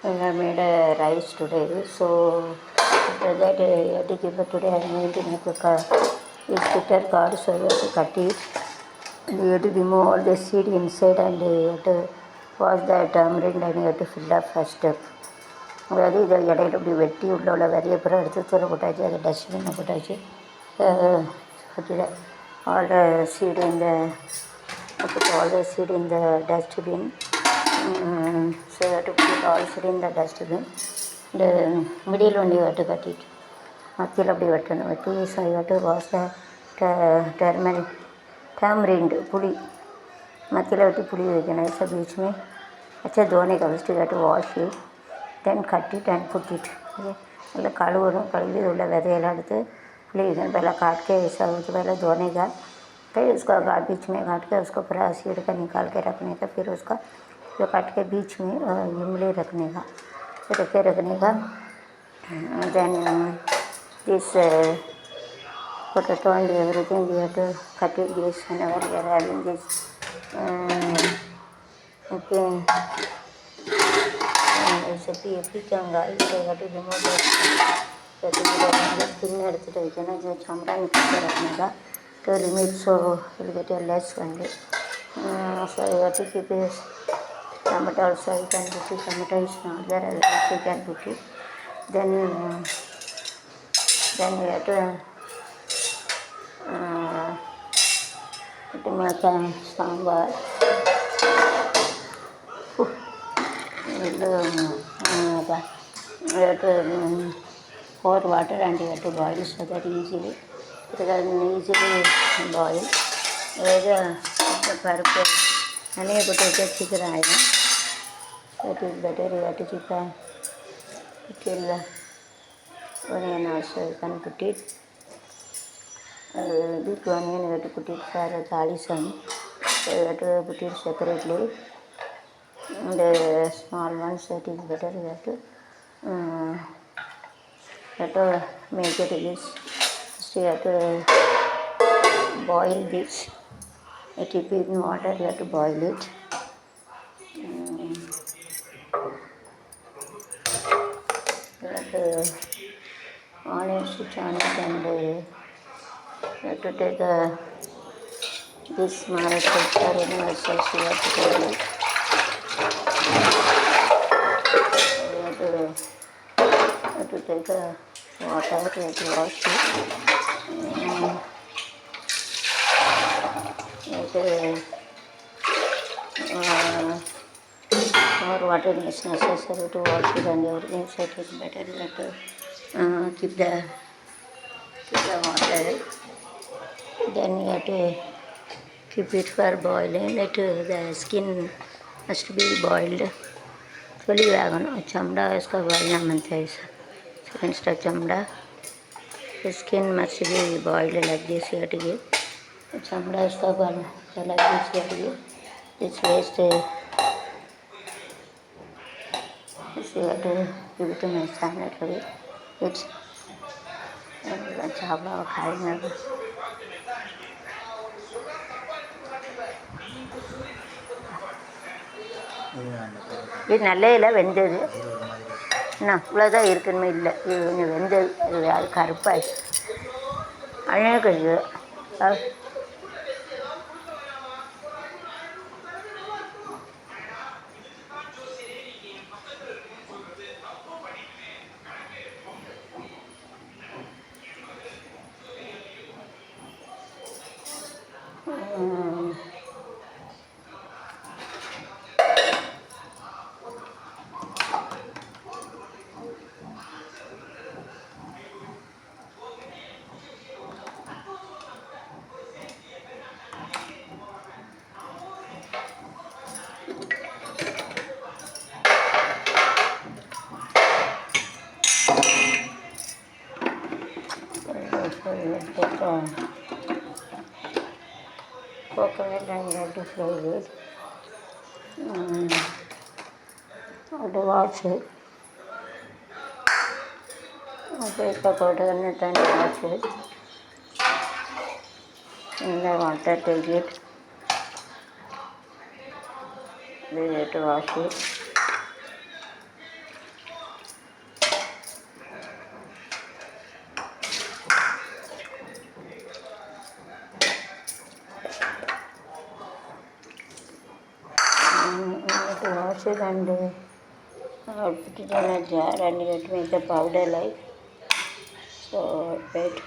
I made a rice today, so after that I have to keep it today. I'm going to make a bitter card, so I have to cut it. And you have to remove all the seed inside, and you have to wash the tamarind, and you have to fill up first step. அதாவது இதை இடையில இப்படி வெட்டி உள்ள விதைய அப்புறம் எடுத்து தூர போட்டாச்சு, அதை டஸ்ட்பினில் போட்டாச்சு. ஆல் த சீடு இந்த put all the seed in the dustbin. So you have to put all seed in the dustbin. The middle one you have to cut it. மத்தியில் அப்படி வெட்டணும். வெட்டி so you have to wash the tamarind पुली मत्तिल वेटी पुली வைக்கணும். ऐसा बीच में अच्छा धोने का first you have to wash it, then cut it and put it. நல்லா கழுவணும். कழுवी उள்ள விதையெல்லாம் எடுத்து पुली வைக்கணும். पहले काट के ऐसा उसको पहले धोने का, फिर उसको बीच में काट के उसको पूरा सीड का निकाल के रखने का, फिर उसका जो काट के बीच में इमली रखने का, फिर रखे रखने का. Then this potato and everything we have to cut it this whenever we are having this okay recipe pikangai. So you have to remove the skin எடுத்துட்டு வைக்கணும். जो चमड़ा निकाल के रखने का to limit, so you will get a less only. So you have to keep this tomato also. You can put it, tomato is not there, else you can put it. Then you have to make a sambar. You have to pour water and you have to boil so that easily boil. The பருப்பு தனியாக போட்டு வச்சா சீக்கிரம் ஆகிடும். That is better. You have to keep a little onion also. You can put it. Big onion you have to put it for talisam. So you have to put it separately. The small ones, that is better. You have to make it this. So you have to boil this. It will be in water. You have to boil it. You have to onion switch on it, and you have to take this small filter in the sauce. You have to take it. You have to take water. You have to wash it. You have to more water is necessary to wash it, and everything, so it is better. You have to keep the water. Then you have to keep it for boiling. The skin must be boiled fully. चमड़ा इसका boilना बनता है. Second step चमड़ा. The skin must be boiled like this. You have to give चमड़ा इसका boilना like this. You have to give this waste. You have to give it to my son. It's Chawla खाएंगे. இது நல்ல இல்லை, வெந்தது. என்ன இவ்வளோதான் இருக்குன்னு இல்லை, இது கொஞ்சம் வெந்தது. அது கருப்பாயிடுச்சு. அழகாக இருக்குது. coconut and you have to fry it. Have to wash it. Take the coconut and wash it. In the water, take it. Then you have to wash it. wash it and I'll put it in a jar and let make the powder like. So wait.